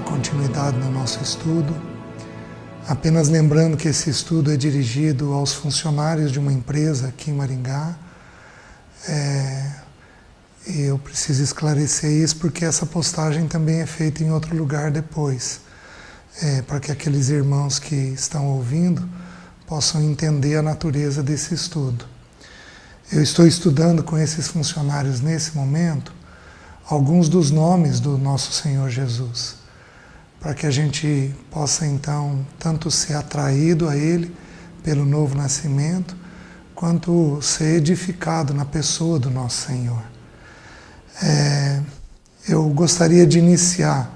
continuidade no nosso estudo. Apenas lembrando que esse estudo é dirigido aos funcionários de uma empresa aqui em Maringá. E eu preciso esclarecer isso porque essa postagem também é feita em outro lugar depois, para que aqueles irmãos que estão ouvindo possam entender a natureza desse estudo. Eu estou estudando com esses funcionários nesse momento alguns dos nomes do nosso Senhor Jesus, para que a gente possa então tanto ser atraído a Ele pelo novo nascimento, quanto ser edificado na pessoa do nosso Senhor. Eu gostaria de iniciar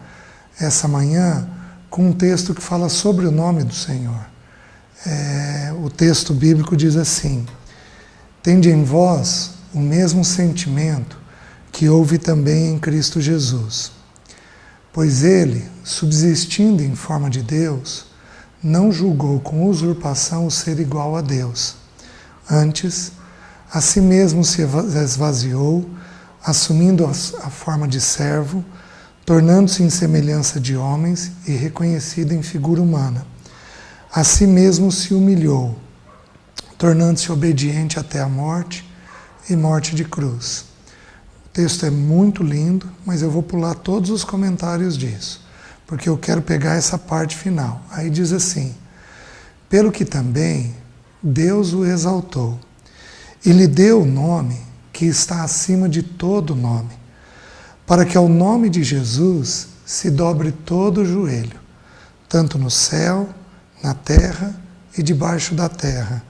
essa manhã com um texto que fala sobre o nome do Senhor. O texto bíblico diz assim: tende em vós o mesmo sentimento que houve também em Cristo Jesus. Pois ele, subsistindo em forma de Deus, não julgou com usurpação o ser igual a Deus. Antes, a si mesmo se esvaziou, assumindo a forma de servo, tornando-se em semelhança de homens e reconhecido em figura humana. A si mesmo se humilhou, tornando-se obediente até a morte e morte de cruz. O texto é muito lindo, mas eu vou pular todos os comentários disso, porque eu quero pegar essa parte final. Aí diz assim: pelo que também Deus o exaltou e lhe deu o nome que está acima de todo nome, para que ao nome de Jesus se dobre todo o joelho, tanto no céu, na terra e debaixo da terra,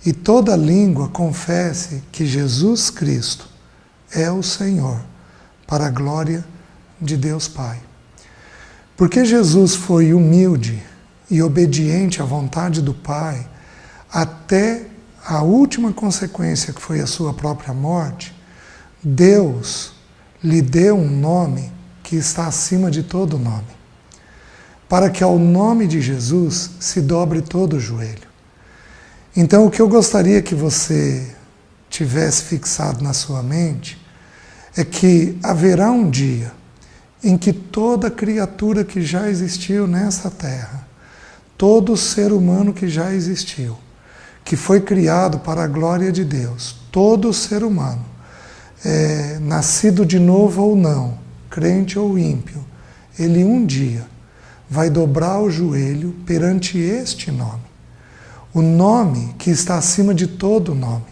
e toda língua confesse que Jesus Cristo é o Senhor, para a glória de Deus Pai. Porque Jesus foi humilde e obediente à vontade do Pai, até a última consequência, que foi a sua própria morte, Deus lhe deu um nome que está acima de todo nome, para que ao nome de Jesus se dobre todo o joelho. Então, o que eu gostaria que você tivesse fixado na sua mente é que haverá um dia em que toda criatura que já existiu nessa terra, todo ser humano que já existiu, que foi criado para a glória de Deus, todo ser humano, nascido de novo ou não, crente ou ímpio, ele um dia vai dobrar o joelho perante este nome. O nome que está acima de todo nome.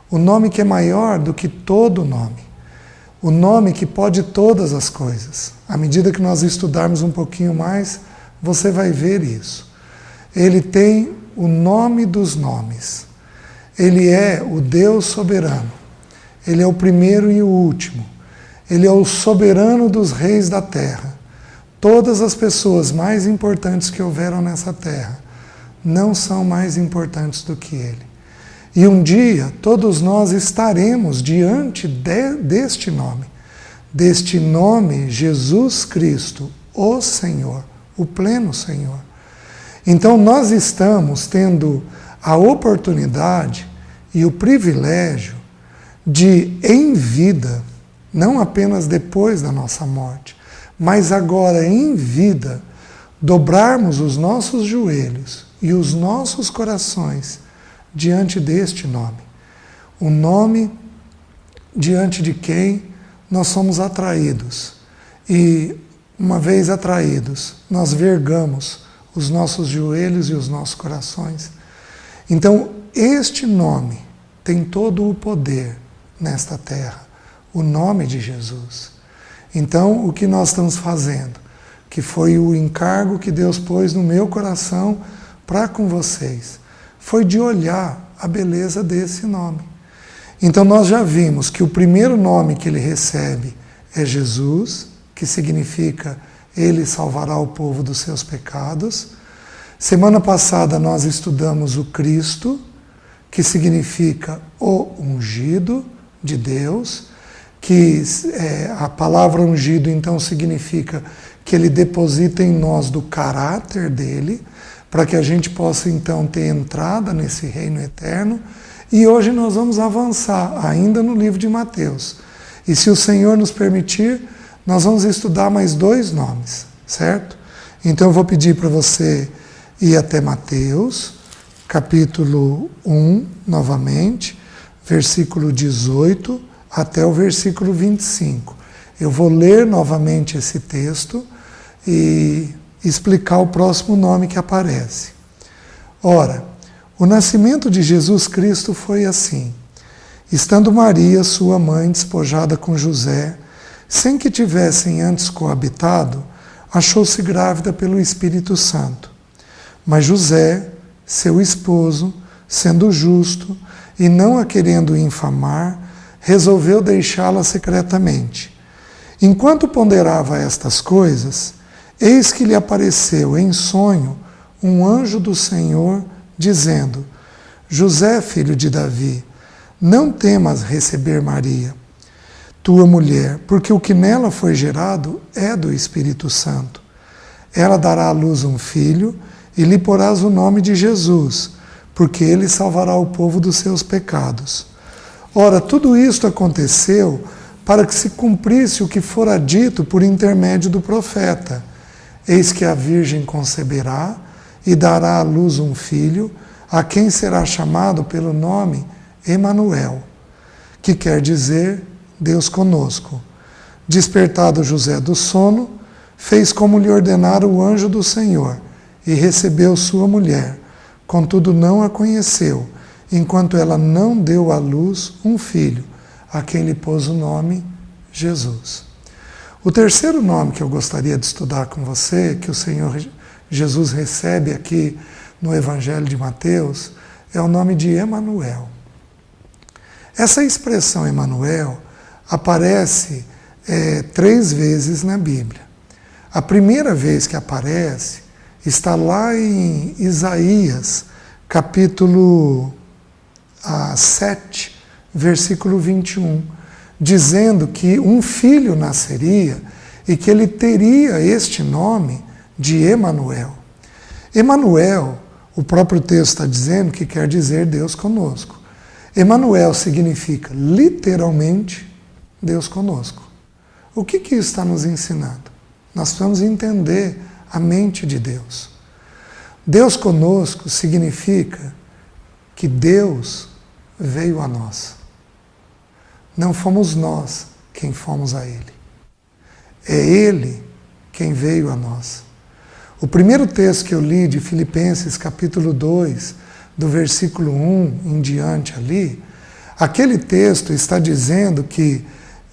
O nome que é maior do que todo nome. O nome que pode todas as coisas. À medida que nós estudarmos um pouquinho mais, você vai ver isso. Ele tem o nome dos nomes. Ele é o Deus soberano. Ele é o primeiro e o último. Ele é o soberano dos reis da terra. Todas as pessoas mais importantes que houveram nessa terra não são mais importantes do que Ele. E um dia todos nós estaremos diante deste nome Jesus Cristo, o Senhor, o pleno Senhor. Então nós estamos tendo a oportunidade e o privilégio de, em vida, não apenas depois da nossa morte, mas agora em vida, dobrarmos os nossos joelhos e os nossos corações diante deste nome. O nome diante de quem nós somos atraídos. E, uma vez atraídos, nós vergamos os nossos joelhos e os nossos corações. Então, este nome tem todo o poder nesta terra, o nome de Jesus. Então, o que nós estamos fazendo, que foi o encargo que Deus pôs no meu coração para com vocês, foi de olhar a beleza desse nome. Então nós já vimos que o primeiro nome que ele recebe é Jesus, que significa Ele salvará o povo dos seus pecados. Semana passada nós estudamos o Cristo, que significa o ungido de Deus, que a palavra ungido então significa que Ele deposita em nós do caráter dele, para que a gente possa então ter entrada nesse reino eterno. E hoje nós vamos avançar ainda no livro de Mateus. E se o Senhor nos permitir, nós vamos estudar mais 2 nomes. certo? Então eu vou pedir para você ir até Mateus, capítulo 1, novamente, versículo 18 até o versículo 25. Eu vou ler novamente esse texto e explicar o próximo nome que aparece. Ora, o nascimento de Jesus Cristo foi assim. Estando Maria, sua mãe, despojada com José, sem que tivessem antes coabitado, achou-se grávida pelo Espírito Santo. Mas José, seu esposo, sendo justo e não a querendo infamar, resolveu deixá-la secretamente. Enquanto ponderava estas coisas, eis que lhe apareceu em sonho um anjo do Senhor, dizendo: José, filho de Davi, não temas receber Maria, tua mulher, porque o que nela foi gerado é do Espírito Santo. Ela dará à luz um filho e lhe porás o nome de Jesus, porque ele salvará o povo dos seus pecados. Ora, tudo isto aconteceu para que se cumprisse o que fora dito por intermédio do profeta. Eis que a Virgem conceberá e dará à luz um filho, a quem será chamado pelo nome Emanuel, que quer dizer Deus conosco. Despertado José do sono, fez como lhe ordenara o anjo do Senhor, e recebeu sua mulher. Contudo não a conheceu, enquanto ela não deu à luz um filho, a quem lhe pôs o nome Jesus. O terceiro nome que eu gostaria de estudar com você, que o Senhor Jesus recebe aqui no Evangelho de Mateus, é o nome de Emanuel. Essa expressão Emanuel aparece 3 vezes na Bíblia. A primeira vez que aparece está lá em Isaías, capítulo 7, versículo 21, dizendo que um filho nasceria e que ele teria este nome de Emanuel. Emanuel, o próprio texto está dizendo que quer dizer Deus conosco. Emanuel significa literalmente Deus conosco. O que isso está nos ensinando? Nós precisamos entender a mente de Deus. Deus conosco significa que Deus veio a nós. Não fomos nós quem fomos a Ele. É Ele quem veio a nós. O primeiro texto que eu li de Filipenses, capítulo 2, do versículo 1 em diante ali, aquele texto está dizendo que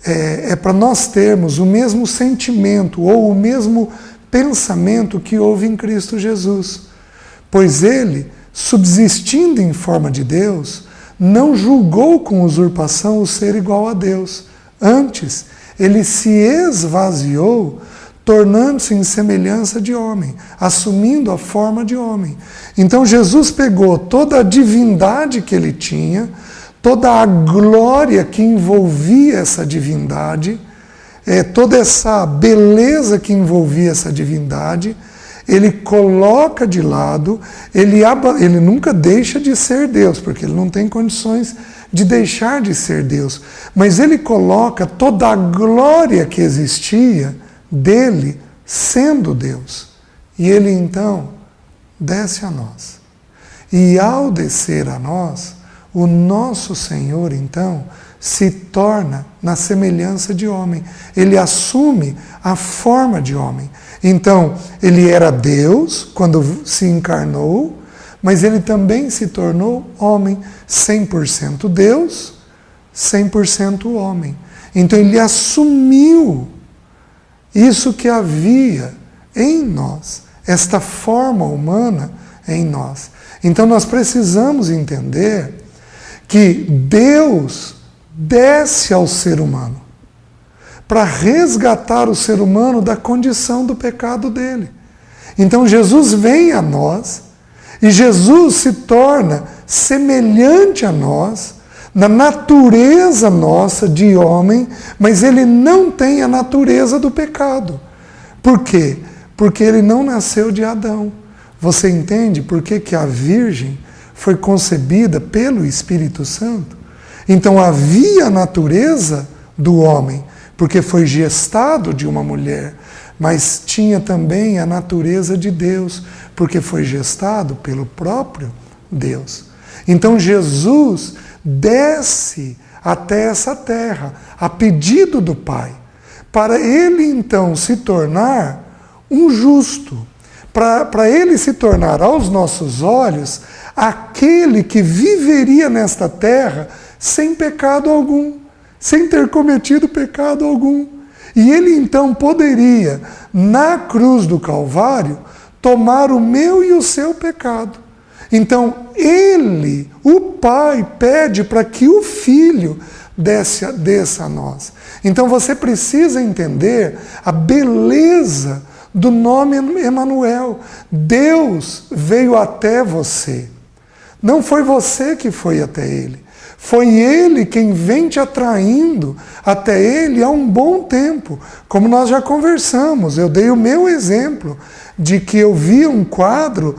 é para nós termos o mesmo sentimento ou o mesmo pensamento que houve em Cristo Jesus. Pois Ele, subsistindo em forma de Deus, não julgou com usurpação o ser igual a Deus. Antes, Ele se esvaziou, tornando-se em semelhança de homem, assumindo a forma de homem. Então Jesus pegou toda a divindade que Ele tinha, toda a glória que envolvia essa divindade, toda essa beleza que envolvia essa divindade, Ele coloca de lado, ele nunca deixa de ser Deus, porque Ele não tem condições de deixar de ser Deus, mas Ele coloca toda a glória que existia dele sendo Deus. E Ele então desce a nós. E ao descer a nós, o nosso Senhor então se torna na semelhança de homem. Ele assume a forma de homem. Então, Ele era Deus quando se encarnou, mas Ele também se tornou homem, 100% Deus, 100% homem. Então Ele assumiu isso que havia em nós, esta forma humana em nós. Então nós precisamos entender que Deus desce ao ser humano para resgatar o ser humano da condição do pecado dele. Então Jesus vem a nós e Jesus se torna semelhante a nós, na natureza nossa de homem, mas ele não tem a natureza do pecado. Por quê? Porque ele não nasceu de Adão. Você entende por que a Virgem foi concebida pelo Espírito Santo? Então havia a natureza do homem, porque foi gestado de uma mulher, mas tinha também a natureza de Deus, porque foi gestado pelo próprio Deus. Então Jesus desce até essa terra, a pedido do Pai, para ele então se tornar um justo, para ele se tornar aos nossos olhos aquele que viveria nesta terra sem pecado algum, sem ter cometido pecado algum. E ele então poderia, na cruz do Calvário, tomar o meu e o seu pecado. Então ele, o Pai, pede para que o Filho desça a nós. Então você precisa entender a beleza do nome Emanuel. Deus veio até você. Não foi você que foi até ele. Foi ele quem vem te atraindo até ele há um bom tempo. Como nós já conversamos, eu dei o meu exemplo de que eu vi um quadro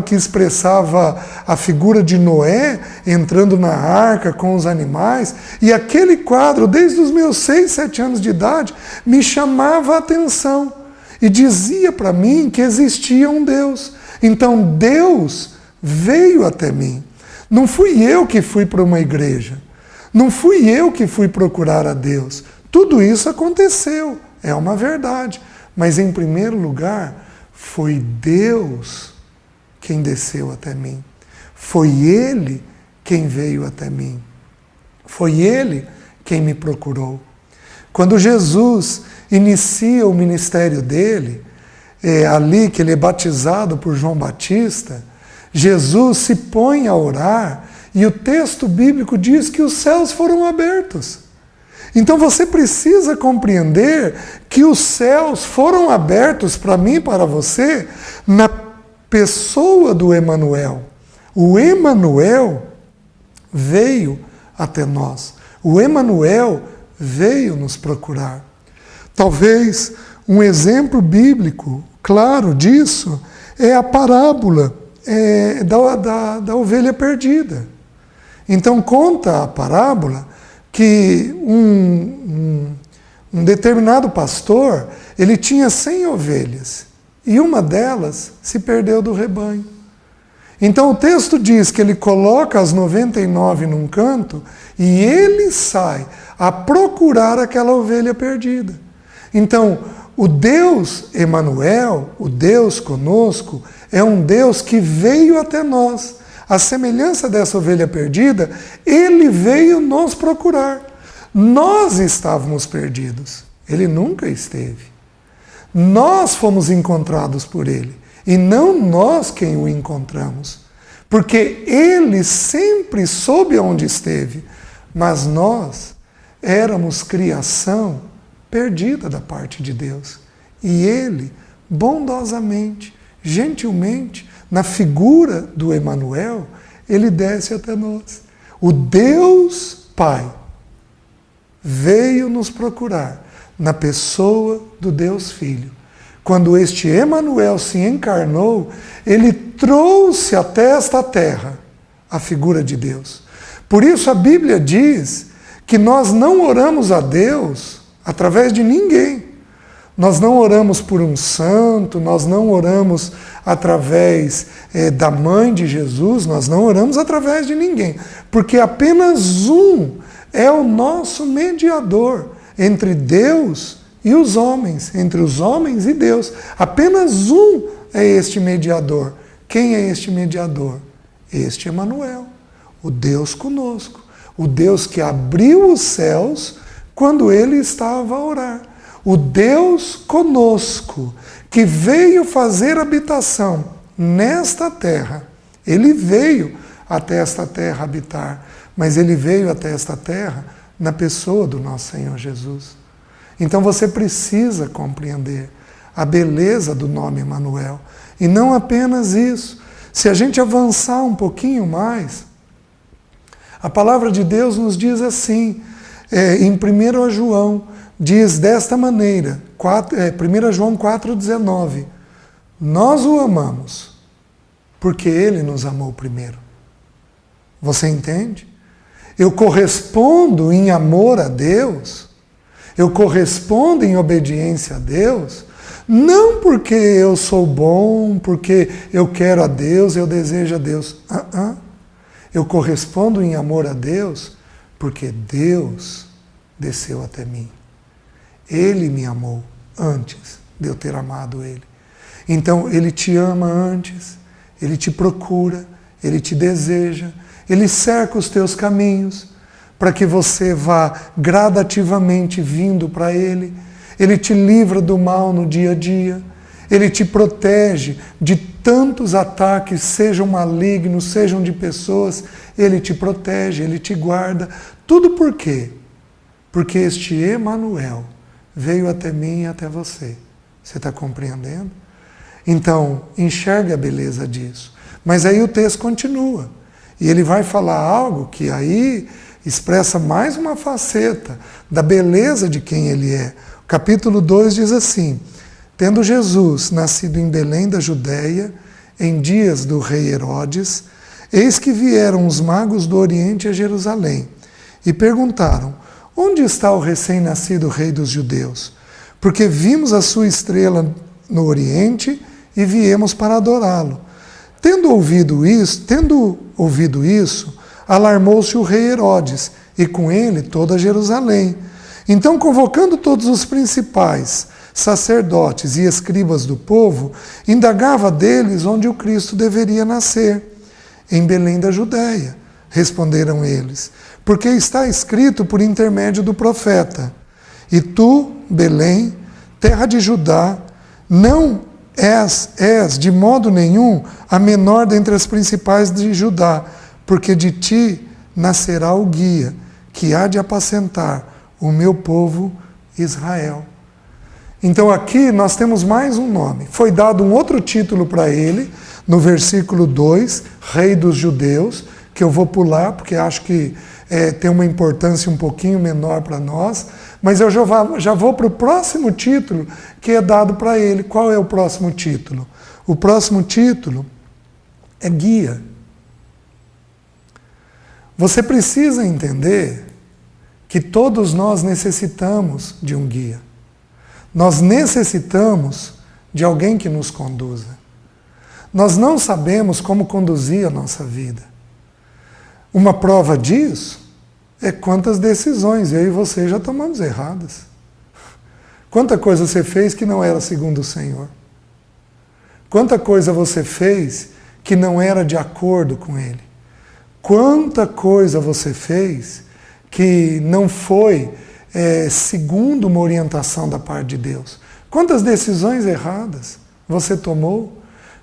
que expressava a figura de Noé entrando na arca com os animais, e aquele quadro, desde os meus 6, 7 anos de idade, me chamava a atenção e dizia para mim que existia um Deus. Então Deus veio até mim. Não fui eu que fui para uma igreja. Não fui eu que fui procurar a Deus. Tudo isso aconteceu, é uma verdade. Mas em primeiro lugar, foi Deus quem desceu até mim. Foi Ele quem veio até mim. Foi Ele quem me procurou. Quando Jesus inicia o ministério dele, ali que ele é batizado por João Batista, Jesus se põe a orar e o texto bíblico diz que os céus foram abertos. Então você precisa compreender que os céus foram abertos para mim e para você na pessoa do Emanuel. O Emanuel veio até nós. O Emanuel veio nos procurar. Talvez um exemplo bíblico claro disso é a parábola da ovelha perdida. Então conta a parábola que um determinado pastor, ele tinha 100 ovelhas e uma delas se perdeu do rebanho. Então o texto diz que ele coloca as 99 num canto e ele sai a procurar aquela ovelha perdida. Então o Deus Emanuel, o Deus conosco, é um Deus que veio até nós. A semelhança dessa ovelha perdida, ele veio nos procurar. Nós estávamos perdidos, ele nunca esteve. Nós fomos encontrados por ele, e não nós quem o encontramos. Porque ele sempre soube onde esteve, mas nós éramos criação perdida da parte de Deus. E ele, bondosamente, gentilmente, na figura do Emanuel, ele desce até nós. O Deus Pai veio nos procurar na pessoa do Deus Filho. Quando este Emanuel se encarnou, ele trouxe até esta terra a figura de Deus. Por isso a Bíblia diz que nós não oramos a Deus através de ninguém. Nós não oramos por um santo, nós não oramos através da mãe de Jesus, nós não oramos através de ninguém, porque apenas um é o nosso mediador entre Deus e os homens, entre os homens e Deus. Apenas um é este mediador. Quem é este mediador? Este Emanuel, o Deus conosco, o Deus que abriu os céus quando ele estava a orar. O Deus conosco, que veio fazer habitação nesta terra. Ele veio até esta terra habitar, mas ele veio até esta terra na pessoa do nosso Senhor Jesus. Então você precisa compreender a beleza do nome Emanuel. E não apenas isso. Se a gente avançar um pouquinho mais, a palavra de Deus nos diz assim, em 1 João, diz desta maneira, 1 João 4,19, nós o amamos, porque ele nos amou primeiro. Você entende? Eu correspondo em amor a Deus, Eu correspondo em obediência a Deus, não porque eu sou bom, porque eu quero a Deus, eu desejo a Deus. Eu correspondo em amor a Deus porque Deus desceu até mim. Ele me amou antes de eu ter amado Ele. Então, Ele te ama antes, Ele te procura, Ele te deseja, Ele cerca os teus caminhos para que você vá gradativamente vindo para Ele. Ele te livra do mal no dia a dia, Ele te protege de tantos ataques, sejam malignos, sejam de pessoas, Ele te protege, Ele te guarda. Tudo por quê? Porque este Emanuel veio até mim e até você. Você está compreendendo? Então, enxergue a beleza disso. Mas aí o texto continua. E ele vai falar algo que aí expressa mais uma faceta da beleza de quem ele é. O capítulo 2 diz assim: tendo Jesus nascido em Belém da Judéia, em dias do rei Herodes, eis que vieram os magos do Oriente a Jerusalém e perguntaram: onde está o recém-nascido rei dos judeus? Porque vimos a sua estrela no Oriente e viemos para adorá-lo. Tendo ouvido isso, alarmou-se o rei Herodes, e com ele toda Jerusalém. Então, convocando todos os principais, sacerdotes e escribas do povo, indagava deles onde o Cristo deveria nascer. Em Belém da Judéia, responderam eles, porque está escrito por intermédio do profeta: e tu, Belém, terra de Judá, não és de modo nenhum a menor dentre as principais de Judá, porque de ti nascerá o guia, que há de apacentar o meu povo Israel. Então aqui nós temos mais um nome. Foi dado um outro título para ele, no versículo 2, Rei dos Judeus, que eu vou pular, porque acho que tem uma importância um pouquinho menor para nós, mas eu já vou para o próximo título que é dado para ele. Qual é o próximo título? O próximo título é guia. Você precisa entender que todos nós necessitamos de um guia. Nós necessitamos de alguém que nos conduza. Nós não sabemos como conduzir a nossa vida. Uma prova disso é quantas decisões eu e você já tomamos erradas. Quanta coisa você fez que não era segundo o Senhor. Quanta coisa você fez que não era de acordo com Ele. Quanta coisa você fez que não foi segundo uma orientação da parte de Deus. Quantas decisões erradas você tomou?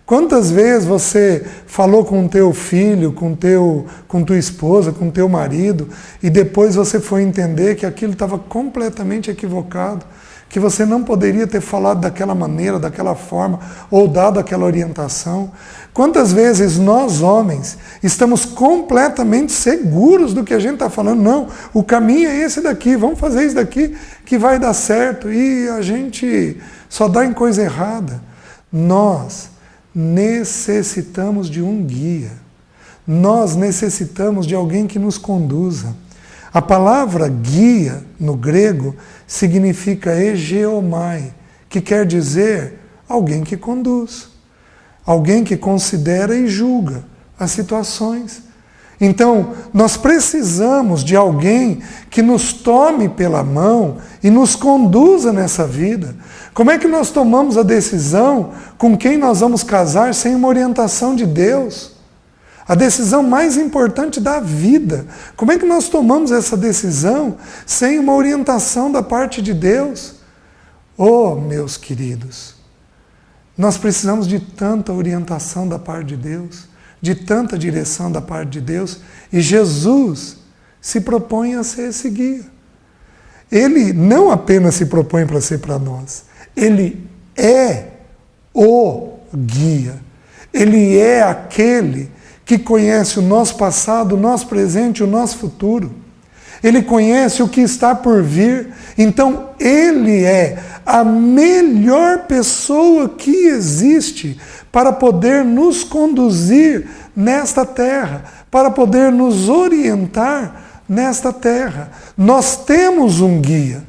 Quantas vezes você falou com teu filho, com tua esposa, com teu marido, e depois você foi entender que aquilo estava completamente equivocado, que você não poderia ter falado daquela maneira, daquela forma, ou dado aquela orientação? Quantas vezes nós, homens, estamos completamente seguros do que a gente está falando? Não, o caminho é esse daqui, vamos fazer isso daqui que vai dar certo, e a gente só dá em coisa errada. Nós necessitamos de um guia. Nós necessitamos de alguém que nos conduza. A palavra guia, no grego, significa egeomai, que quer dizer alguém que conduz, alguém que considera e julga as situações. Então, nós precisamos de alguém que nos tome pela mão e nos conduza nessa vida. Como é que nós tomamos a decisão com quem nós vamos casar sem uma orientação de Deus? A decisão mais importante da vida. Como é que nós tomamos essa decisão sem uma orientação da parte de Deus? Oh, meus queridos, nós precisamos de tanta orientação da parte de Deus, de tanta direção da parte de Deus, e Jesus se propõe a ser esse guia. Ele não apenas se propõe para ser para nós, ele é o guia. Ele é aquele que conhece o nosso passado, o nosso presente e o nosso futuro. Ele conhece o que está por vir. Então, ele é a melhor pessoa que existe para poder nos conduzir nesta terra, para poder nos orientar nesta terra. Nós temos um guia.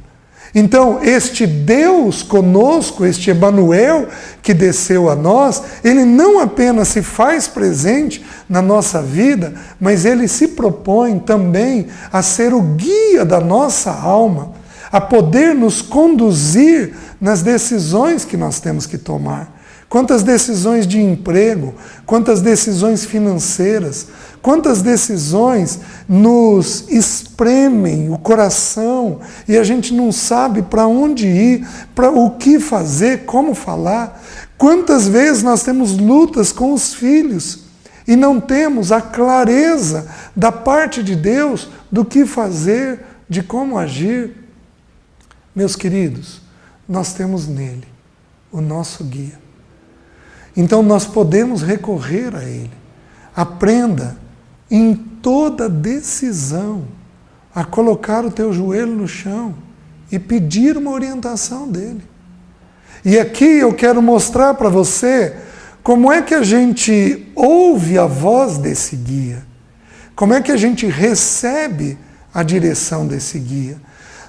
Então, este Deus conosco, este Emanuel que desceu a nós, ele não apenas se faz presente na nossa vida, mas ele se propõe também a ser o guia da nossa alma, a poder nos conduzir nas decisões que nós temos que tomar. Quantas decisões de emprego, quantas decisões financeiras, quantas decisões nos espremem o coração e a gente não sabe para onde ir, para o que fazer, como falar. Quantas vezes nós temos lutas com os filhos e não temos a clareza da parte de Deus do que fazer, de como agir. Meus queridos, nós temos nele o nosso guia. Então nós podemos recorrer a ele. Aprenda em toda decisão a colocar o teu joelho no chão e pedir uma orientação dele. E aqui eu quero mostrar para você como é que a gente ouve a voz desse guia, como é que a gente recebe a direção desse guia.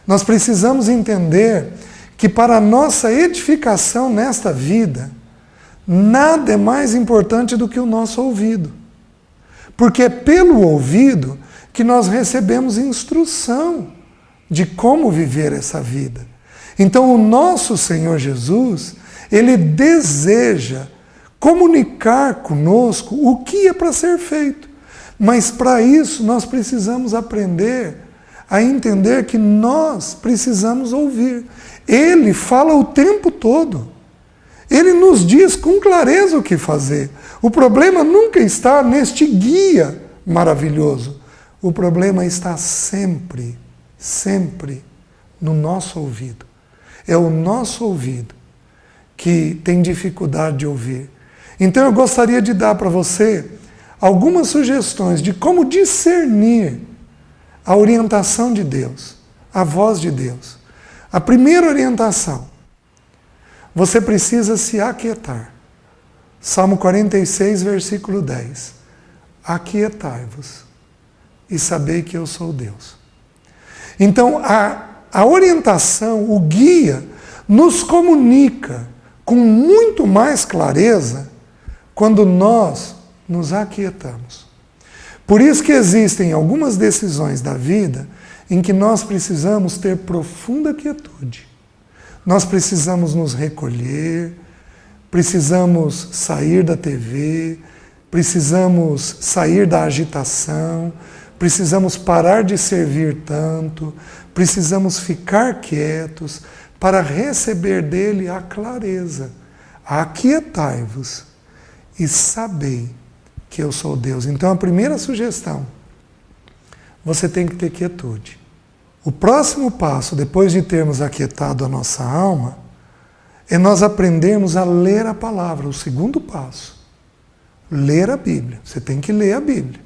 Nós precisamos entender que para a nossa edificação nesta vida, nada é mais importante do que o nosso ouvido. Porque é pelo ouvido que nós recebemos instrução de como viver essa vida. Então o nosso Senhor Jesus, ele deseja comunicar conosco o que é para ser feito. Mas para isso nós precisamos aprender a entender que nós precisamos ouvir. Ele fala o tempo todo. Ele nos diz com clareza o que fazer. O problema nunca está neste guia maravilhoso. O problema está sempre, sempre no nosso ouvido. É o nosso ouvido que tem dificuldade de ouvir. Então eu gostaria de dar para você algumas sugestões de como discernir a orientação de Deus, a voz de Deus. A primeira orientação: você precisa se aquietar. Salmo 46, versículo 10. Aquietai-vos e sabei que eu sou Deus. Então, a orientação, o guia, nos comunica com muito mais clareza quando nós nos aquietamos. Por isso que existem algumas decisões da vida em que nós precisamos ter profunda quietude. Nós precisamos nos recolher, precisamos sair da TV, precisamos sair da agitação, precisamos parar de servir tanto, precisamos ficar quietos para receber dele a clareza. Aquietai-vos e sabei que eu sou Deus. Então a primeira sugestão, você tem que ter quietude. O próximo passo, depois de termos aquietado a nossa alma, é nós aprendermos a ler a palavra. O segundo passo, ler a Bíblia. Você tem que ler a Bíblia.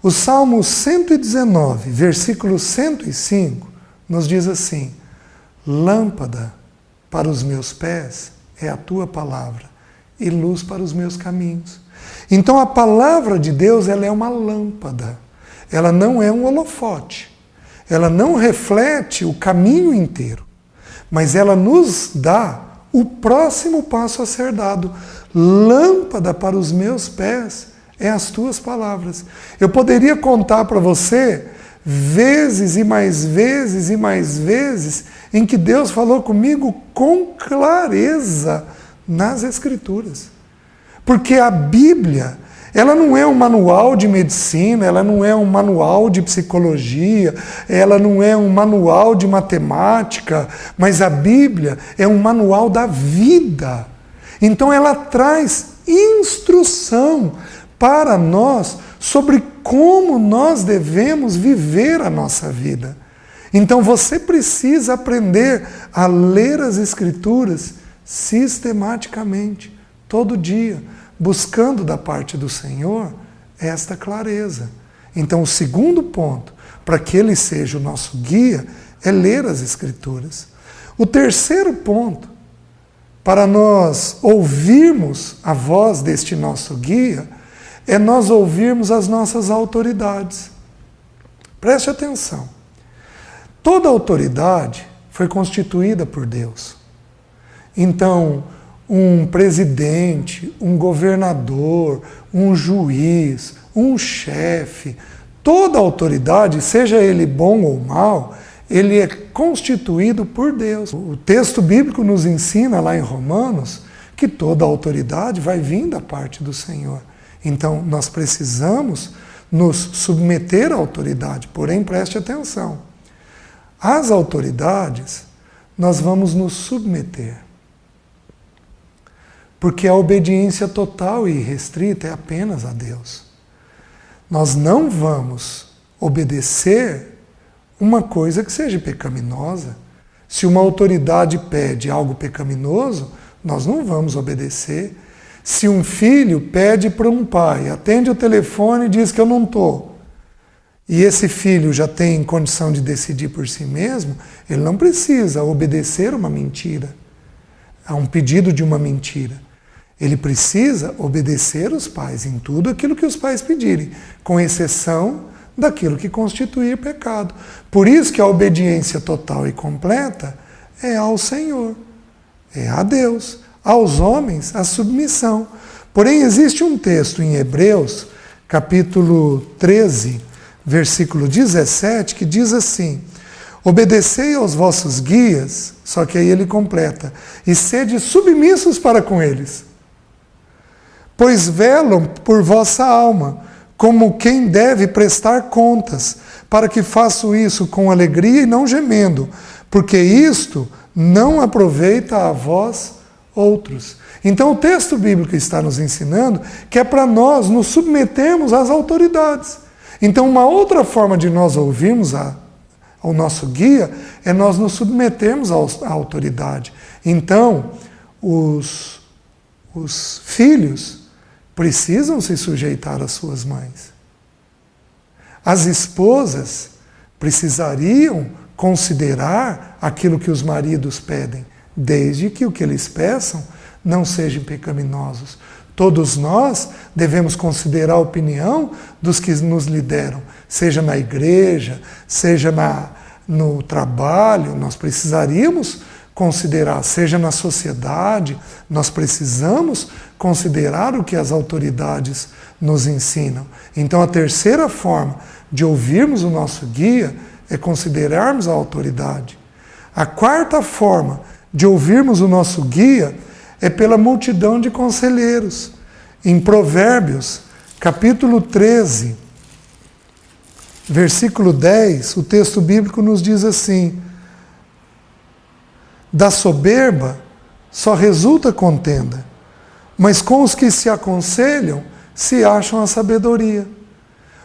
O Salmo 119, versículo 105, nos diz assim: lâmpada para os meus pés é a tua palavra e luz para os meus caminhos. Então a palavra de Deus, ela é uma lâmpada. Ela não é um holofote. Ela não reflete o caminho inteiro, mas ela nos dá o próximo passo a ser dado. Lâmpada para os meus pés é as tuas palavras. Eu poderia contar para você vezes e mais vezes e mais vezes em que Deus falou comigo com clareza nas Escrituras. Porque a Bíblia, ela não é um manual de medicina, ela não é um manual de psicologia, ela não é um manual de matemática, mas a Bíblia é um manual da vida. Então ela traz instrução para nós sobre como nós devemos viver a nossa vida. Então você precisa aprender a ler as Escrituras sistematicamente, todo dia, buscando da parte do Senhor esta clareza. Então o segundo ponto, para que ele seja o nosso guia, é ler as Escrituras. O terceiro ponto, para nós ouvirmos a voz deste nosso guia, é nós ouvirmos as nossas autoridades. Preste atenção. Toda autoridade foi constituída por Deus. Então, um presidente, um governador, um juiz, um chefe, toda autoridade, seja ele bom ou mau, ele é constituído por Deus. O texto bíblico nos ensina lá em Romanos que toda autoridade vai vir da parte do Senhor. Então, nós precisamos nos submeter à autoridade, porém, preste atenção. Às autoridades, nós vamos nos submeter. Porque a obediência total e irrestrita é apenas a Deus. Nós não vamos obedecer uma coisa que seja pecaminosa. Se uma autoridade pede algo pecaminoso, nós não vamos obedecer. Se um filho pede para um pai, atende o telefone e diz que eu não estou, e esse filho já tem condição de decidir por si mesmo, ele não precisa obedecer uma mentira, a um pedido de uma mentira. Ele precisa obedecer os pais em tudo aquilo que os pais pedirem, com exceção daquilo que constituir pecado. Por isso que a obediência total e completa é ao Senhor, é a Deus. Aos homens, a submissão. Porém, existe um texto em Hebreus, capítulo 13, versículo 17, que diz assim: obedecei aos vossos guias, só que aí ele completa, e sede submissos para com eles, pois velam por vossa alma, como quem deve prestar contas, para que façam isso com alegria e não gemendo, porque isto não aproveita a vós outros. Então o texto bíblico está nos ensinando que é para nós nos submetermos às autoridades. Então uma outra forma de nós ouvirmos ao nosso guia é nós nos submetermos à autoridade. Então os filhos precisam se sujeitar às suas mães. As esposas precisariam considerar aquilo que os maridos pedem, desde que o que eles peçam não sejam pecaminosos. Todos nós devemos considerar a opinião dos que nos lideram, seja na igreja, seja no trabalho, nós precisaríamos considerar, seja na sociedade, nós precisamos considerar o que as autoridades nos ensinam. Então a terceira forma de ouvirmos o nosso guia é considerarmos a autoridade. A quarta forma de ouvirmos o nosso guia é pela multidão de conselheiros. Em Provérbios, capítulo 13, versículo 10, o texto bíblico nos diz assim: da soberba só resulta contenda, mas com os que se aconselham se acham a sabedoria.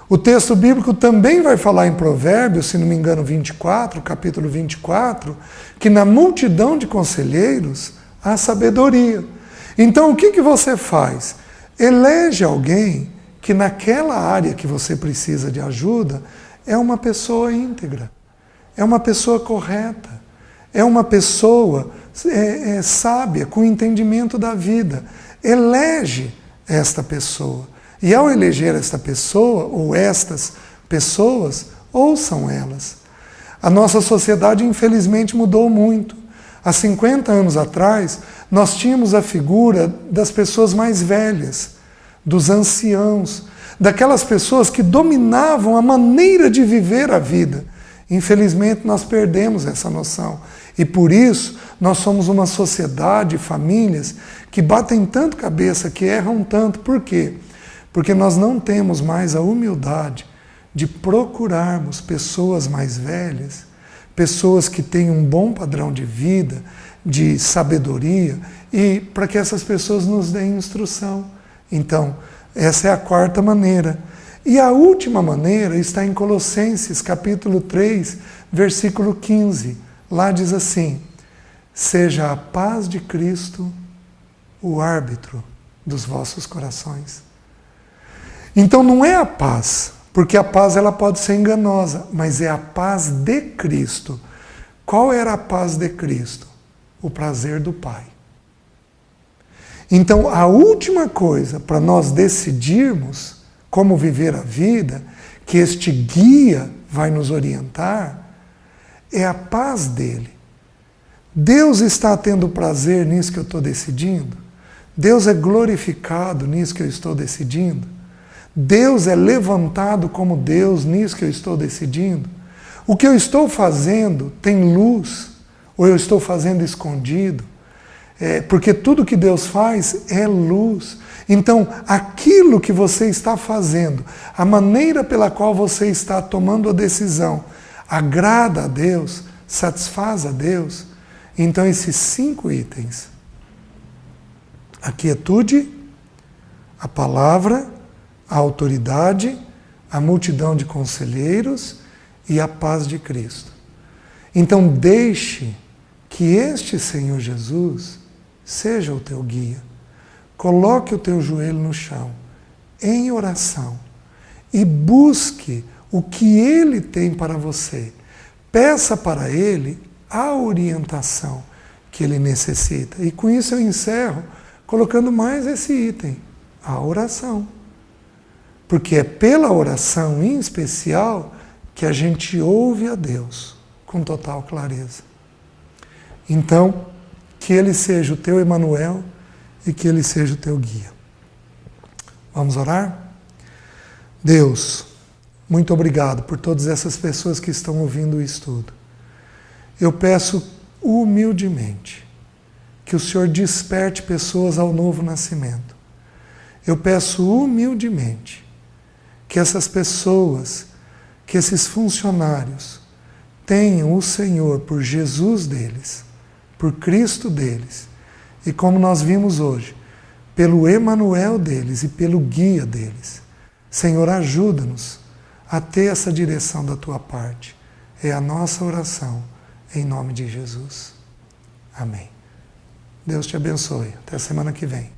O texto bíblico também vai falar em Provérbios, se não me engano, 24, capítulo 24, que na multidão de conselheiros há sabedoria. Então o que você faz? Elege alguém que naquela área que você precisa de ajuda é uma pessoa íntegra, é uma pessoa correta, é uma pessoa sábia, com entendimento da vida. Elege esta pessoa. E ao eleger esta pessoa, ou estas pessoas, ouçam elas. A nossa sociedade, infelizmente, mudou muito. Há 50 anos atrás, nós tínhamos a figura das pessoas mais velhas, dos anciãos, daquelas pessoas que dominavam a maneira de viver a vida. Infelizmente, nós perdemos essa noção. E por isso, nós somos uma sociedade, famílias, que batem tanto cabeça, que erram tanto. Por quê? Porque nós não temos mais a humildade de procurarmos pessoas mais velhas, pessoas que têm um bom padrão de vida, de sabedoria, e para que essas pessoas nos deem instrução. Então, essa é a quarta maneira. E a última maneira está em Colossenses, capítulo 3, versículo 15. Lá diz assim: seja a paz de Cristo o árbitro dos vossos corações. Então não é a paz, porque a paz ela pode ser enganosa, mas é a paz de Cristo. Qual era a paz de Cristo? O prazer do Pai. Então a última coisa para nós decidirmos como viver a vida, que este guia vai nos orientar, é a paz dele, Deus está tendo prazer nisso que eu estou decidindo? Deus é glorificado nisso que eu estou decidindo? Deus é levantado como Deus nisso que eu estou decidindo? O que eu estou fazendo tem luz? Ou eu estou fazendo escondido? Porque tudo que Deus faz é luz. Então, aquilo que você está fazendo, a maneira pela qual você está tomando a decisão, agrada a Deus, satisfaz a Deus. Então, esses 5 itens: a quietude, a palavra, a autoridade, a multidão de conselheiros e a paz de Cristo. Então, deixe que este Senhor Jesus seja o teu guia. Coloque o teu joelho no chão, em oração, e busque o que Ele tem para você. Peça para Ele a orientação que Ele necessita. E com isso eu encerro colocando mais esse item, a oração. Porque é pela oração em especial que a gente ouve a Deus com total clareza. Então, que Ele seja o teu Emanuel e que Ele seja o teu guia. Vamos orar? Deus, muito obrigado por todas essas pessoas que estão ouvindo o estudo. Eu peço humildemente que o Senhor desperte pessoas ao novo nascimento. Eu peço humildemente que essas pessoas, que esses funcionários tenham o Senhor por Jesus deles, por Cristo deles, e como nós vimos hoje, pelo Emanuel deles e pelo guia deles. Senhor, ajuda-nos a ter essa direção da Tua parte. É a nossa oração, em nome de Jesus. Amém. Deus te abençoe. Até a semana que vem.